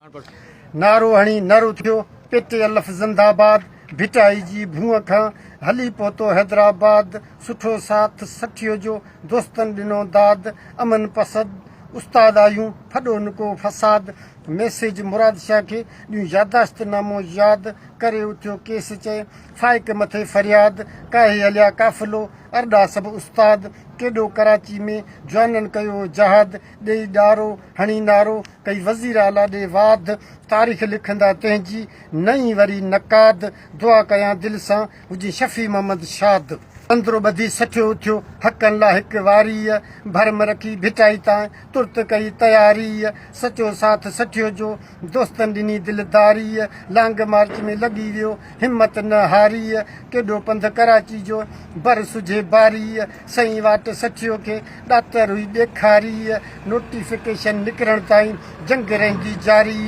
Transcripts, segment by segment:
नारो हणी नरो थियो पिट अलफ ज़िंदाबाद भिटाई जी भूअ खां हली पहुतो हैदराबाद सुठो साथ सठियो जो दोस्तनि ॾिनो दाद अमन पसंद उस्ताद आयूं फॾो न को फसाद मैसेज मुराद शाह खे ॾियूं यादाश्तनामो यादि करे उथियो केस चए फाइक मथे फरियाद काहे हलिया काफ़िलो अरॾा सभु उस्ताद केॾो कराची में जवाननि कयो जहाद ॾेई ॾारो हणी नारो कई वज़ीर आला ॾे वाद तारीख़ लिखंदा तंहिंजी नई वरी नकाद दुआ कयां दिलि सां हुजे शफ़ी मोहम्मद शाद अंदरो ॿधी सठियो उथियो हक़नि लाइ हिकु वारी भरम रखी भिटाई तां तुर्त कई तयारी सचो साथ सठियो जो दोस्तनि ॾिनी दिलदारी लांग मार्च में लॻी वियो हिमत न हारी केॾो पंध कराची जो बर सुझे बारी सही वाट सठियो खे ॾातर हुई ॾेखारी नोटिफिकेशन निकिरण ताईं जंग रहंदी जारी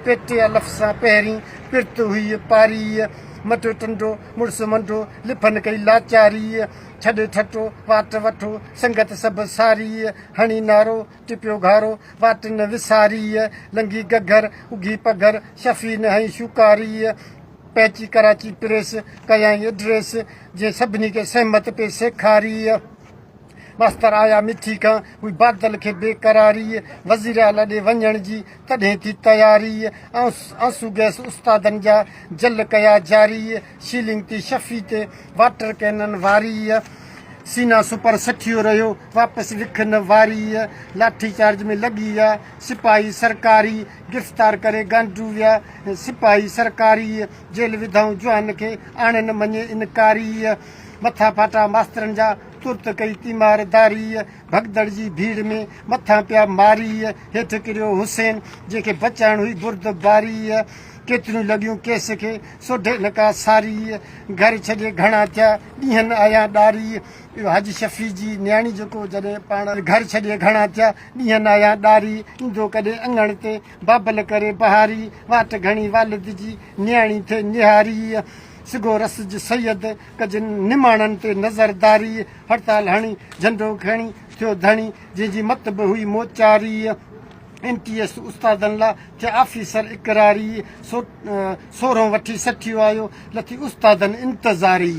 पेटे अलफ़ सां पहिरीं पिर्त हुई पारी मटो टंडो मुड़ुस मंडो लिफन कई लाचारी छॾ ठटो वाट वठो संगत सभु सारी हणी नारो टिपियो घारो वाट न विसारी लंघी गघर उघी पघर शफ़ी न हई शुकारी पैची कराची प्रेस कयाई एड्रेस जे सभिनी खे सहमत पे सेखारी मास्तर आया मिठी खां हुई बादल खे बेकरारी वज़ीर आला ॾे वञण जी तॾहिं थी तयारी आंसू गैस उस्तादनि जा जल कया जारी शीलिंग थी शफ़ी ते वाटर कैनन वारी सीना सुपर सठियो रहियो वापसि विख न वारी लाठी चार्ज में लॻी सिपाही सरकारी गिरफ़्तार करे गांडू विया सिपाही सरकारी जेल विधऊं जवान खे आणे न मञे इनकारी मथा फाटा मास्तरनि जा तुर्त कई तीमारदारी भगदड़ जी भीड़ में मथां पिया मारी हेठि किरियो हुसैन जंहिंखे बचाइण हुई बुर्दबारी केतिरियूं लॻियूं केस खे सोढे न का सारी घर छॾे घणा थिया ॾींहंनि आया ॾारी इहो हज शफ़ी जी न्याणी जेको जॾहिं पाण घर छॾे घणा थिया ॾींहंनि आया ॾारी ईंदो कॾहिं अङण ते बाबल करे बहारी वाट घणी वालिद जी न्याणी थे निहारी सिगो रस जी सैयद कज निमाणनि ते नज़रदारी हड़ताल हणी झंडो खणी थियो धणी जंहिंजी मत बि हुई मोचारी NTS उस्तादनि लाइ थिया ऑफिसर इक़रारी सोरहों वठी सठियो आयो लथी उस्तादनि इंतज़ारी